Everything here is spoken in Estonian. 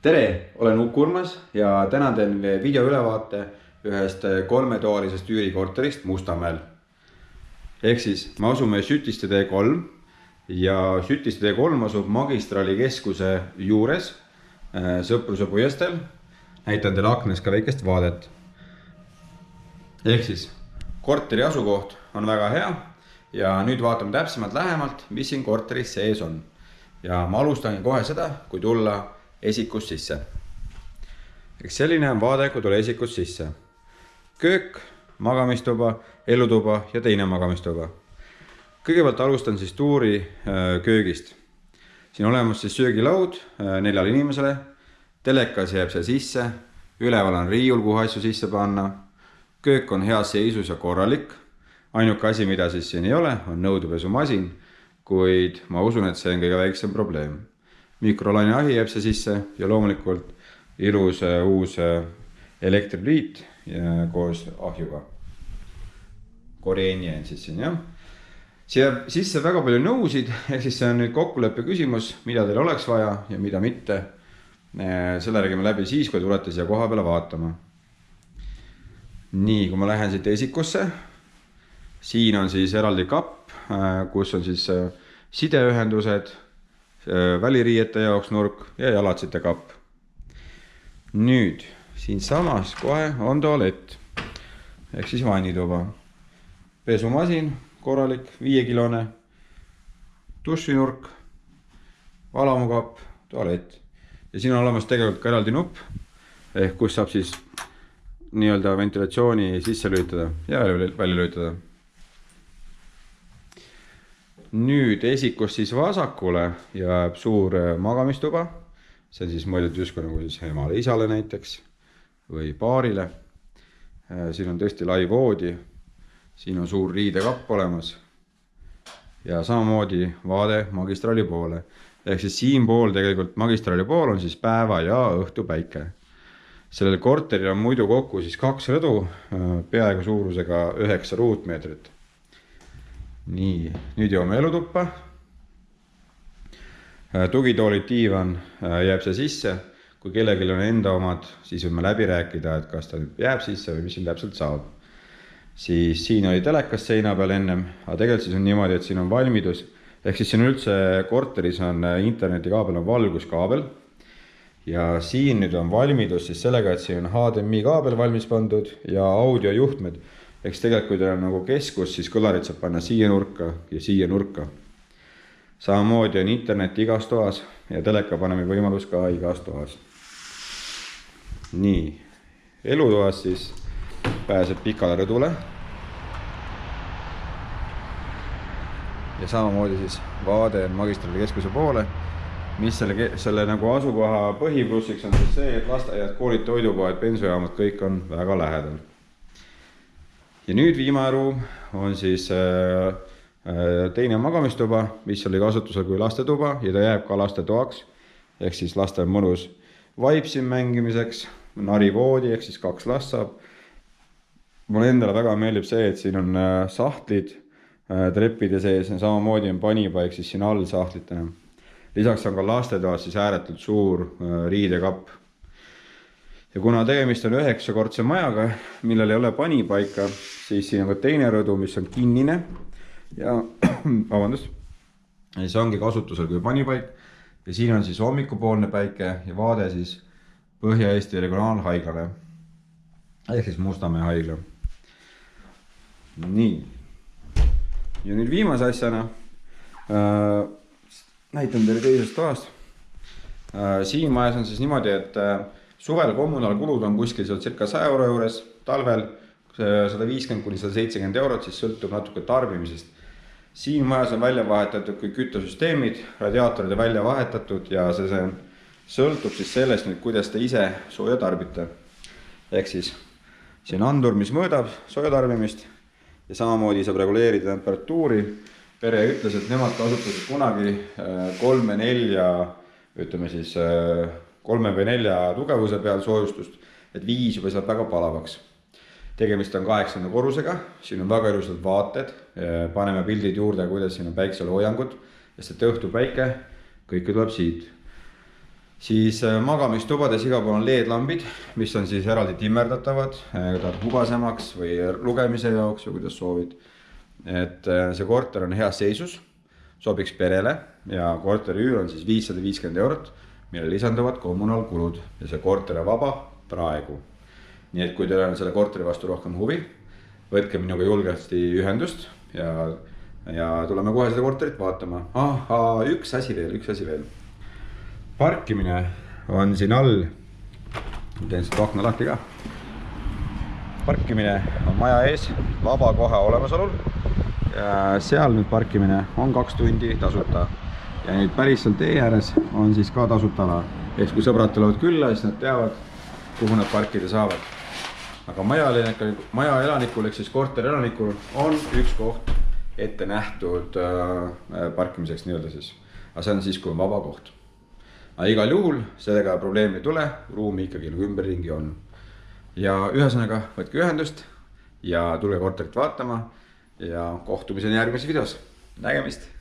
Tere, olen Uku Urmas ja täna teen video ülevaate ühest kolmetoalisest üürikorterist Mustamäel. Ehk siis me asume Sütiste tee 3 ja Sütiste tee 3 asub magistraali keskuse juures Sõpruse puiesteel. Näitan teile aknast ka väikest vaadet. Ehk siis korteri asukoht on väga hea ja nüüd vaatame täpsemalt lähemalt, mis siin korteris sees on. Ja ma alustangi kohe seda, kui tulla esikust sisse. Eks selline on vaade, kui tulla esikust sisse. Köök, magamistuba, elutuba ja teine magamistuba. Kõigepealt alustan siis tuuri köögist. Siin olemas siis söögilaud 4 inimesele. Telekas jääb see sisse. Üleval on riiul, kuhu asju sisse panna. Köök on heas seisus ja korralik. Ainuke asi, mida siis siin ei ole, on nõudepesumasin, kuid ma usun, et see on kõige väiksem probleem. Mikrolaineahi jääb see sisse ja loomulikult ilus uus elektripliit koos ahjuga. Koreeni on siis siin, jah. Siia jääb sisse väga palju nõusid, ehk siis see on nüüd kokkuleppe küsimus, mida teil oleks vaja ja mida mitte. Selle räägime läbi siis, kui tulete siia koha peale vaatama. Nii, kui ma lähen siit esikusse, siin on siis eraldi kapp, kus on siis sideühendused, väliriiete jaoks nurk ja jalatsite kapp. Nüüd, siin samas kohe on tualett, ehk siis vannituba. Pesumasin, korralik, 5-kilone, dušinurk, valamukapp, tualett. Ja siin on olemas tegelikult ka eraldi nupp, ehk kus saab siis nii-öelda ventilatsiooni sisse lülitada ja välja lülitada. Nüüd esikus siis vasakule jääb suur magamistuba. See on siis mõeldud justkui nagu siis emale isale näiteks või paarile. Siin on tõesti lai voodi. Siin on suur riidekapp olemas. Ja samamoodi vaade magistraali poole. Ehk siis siin pool tegelikult magistraali pool on siis päeva ja õhtu päike. Sellel korteril on muidu kokku siis 2 rõdu, peaaegu suurusega 9 ruutmeetrit. Nii, nüüd jõuame elutuppa. Tugitoolid diivan jääb see sisse. Kui kellelgi on enda omad, siis võime läbi rääkida, et kas ta jääb sisse või mis siin täpselt saab. Siis siin oli telekas seina peal ennem, aga tegelikult siis on niimoodi, et siin on valmidus. Ehk siis siin üldse korteris on internetikaabel, on valguskaabel. Ja siin nüüd on valmidus siis sellega, et siin on HDMI kaabel valmis pandud ja audiojuhtmed. Eks tegelikult kui teil on nagu keskus, siis kõlarid saab panna siia nurka ja siia nurka. Samamoodi on internet igas toas ja teleka paneme võimalus ka igas toas. Nii, elutoas siis pääseb pikale rõdule. Ja samamoodi siis vaade on magistraali keskuse poole. Mis selle nagu asukoha põhiplussiks on siis see, et lasteaiad, koolid, toidupoed, bensujaamad, kõik on väga lähedal. Ja nüüd viimane ruum on siis teine magamistuba, mis oli kasutusel kui lastetuba ja ta jääb ka lastetoaks. Ehk siis laste on mõnus vaipsin mängimiseks, narivoodi, ehk siis 2 last saab. Mulle endale väga meeldib see, et siin on sahtlid treppide sees ja samamoodi on panipaik siis siin all sahtlitena. Lisaks on ka lastetoas siis ääretult suur riidekapp. Ja kuna tegemist on 9-kordse majaga, millel ei ole panipaika, siis siin on ka teine rõdu, mis on kinnine. Ja vabandust, see ongi kasutusel kui panipaik. Ja siin on siis hommikupoolne päike ja vaade siis Põhja-Eesti regionaalhaiglale. Ehk siis Mustamäe haigla. Nii. Ja nüüd viimase asjana näitan teile teisest toast. Siin majas on siis niimoodi, et suvel kommunaalkulud on kuskil circa 100 euro juures, talvel 150–170 eurot, siis sõltub natuke tarbimisest. Siin majas on välja vahetatud kõik küttesüsteemid, radiaatorid on välja vahetatud ja see sõltub siis sellest, kuidas te ise sooja tarbite. Ehk siis siin on andur, mis mõõdab sooja tarbimist ja samamoodi saab reguleerida temperatuuri. Pere ütles, et nemad kasutasid kunagi 3-4, ütleme siis 3 või 4 tugevuse peal soojustust, et 5 juba saab väga palavaks. Tegemist on 8. korrusega, siin on väga ilusad vaated, paneme pildid juurde, kuidas siin on päikseloojangud, sest et õhtu päike, kõike tuleb siit. Siis magamistubades igal pool on LED-lambid, mis on siis eraldi timmerdatavad, hubasemaks või lugemise jaoks või kuidas soovid. Et see korter on heas seisus, sobiks perele ja korteri üür on siis 550 €, mille lisanduvad kommunaalkulud ja see korter on vaba praegu. Nii et kui teil on selle korteri vastu rohkem huvi, võtke minuga julgesti ühendust ja tuleme kohe seda korterit vaatama. Üks asi veel. Parkimine on siin all. Teen seda akna lahti ka. Parkimine on maja ees vaba koha olemasolul. Ja seal nüüd parkimine on 2 tundi tasuta. Ja nüüd päris seal tee ääres on siis ka tasuta ala. Ehk kui sõbrad tulevad külla, siis nad teavad, kuhu nad parkida saavad. Aga maja elanikul ehk siis korteri elanikul on üks koht ette nähtud parkimiseks nii-öelda siis. Aga see on siis, kui on vaba koht. Aga igal juhul sellega probleemi ei tule, ruumi ikkagi ümberringi on. Ja ühesõnaga võtke ühendust ja tulge korterit vaatama ja kohtumiseni järgmises videos. Nägemist!